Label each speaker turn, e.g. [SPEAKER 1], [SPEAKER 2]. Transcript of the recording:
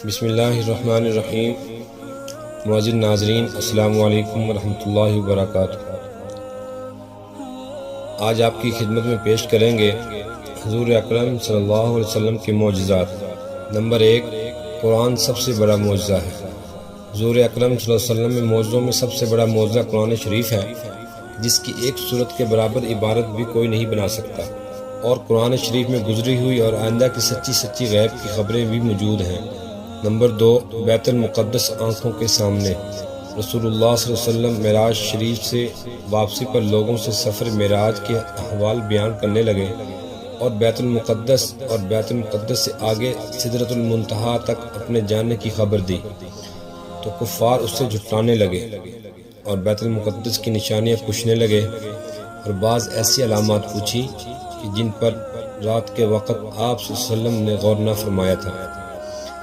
[SPEAKER 1] بسم اللہ الرحمن الرحیم۔ معزز ناظرین، السلام علیکم ورحمۃ اللہ وبرکاتہ۔ آج آپ کی خدمت میں پیش کریں گے حضور اکرم صلی اللہ علیہ وسلم کے معجزات۔ نمبر 1، قرآن سب سے بڑا معجزہ ہے۔ حضور اکرم صلی اللہ علیہ وسلم میں معجزوں میں سب سے بڑا معجزہ قرآن شریف ہے، جس کی ایک صورت کے برابر عبارت بھی کوئی نہیں بنا سکتا، اور قرآن شریف میں گزری ہوئی اور آئندہ کی سچی غیب کی خبریں بھی موجود ہیں۔ نمبر 2، بیت المقدس آنکھوں کے سامنے۔ رسول اللہ صلی اللہ علیہ وسلم معراج شریف سے واپسی پر لوگوں سے سفر معراج کے احوال بیان کرنے لگے، اور بیت المقدس سے آگے سدرۃ المنتہا تک اپنے جانے کی خبر دی، تو کفار اس سے جھٹلانے لگے اور بیت المقدس کی نشانیاں پوچھنے لگے، اور بعض ایسی علامات پوچھی کہ جن پر رات کے وقت آپ صلی اللہ علیہ وسلم نے غور نہ فرمایا تھا۔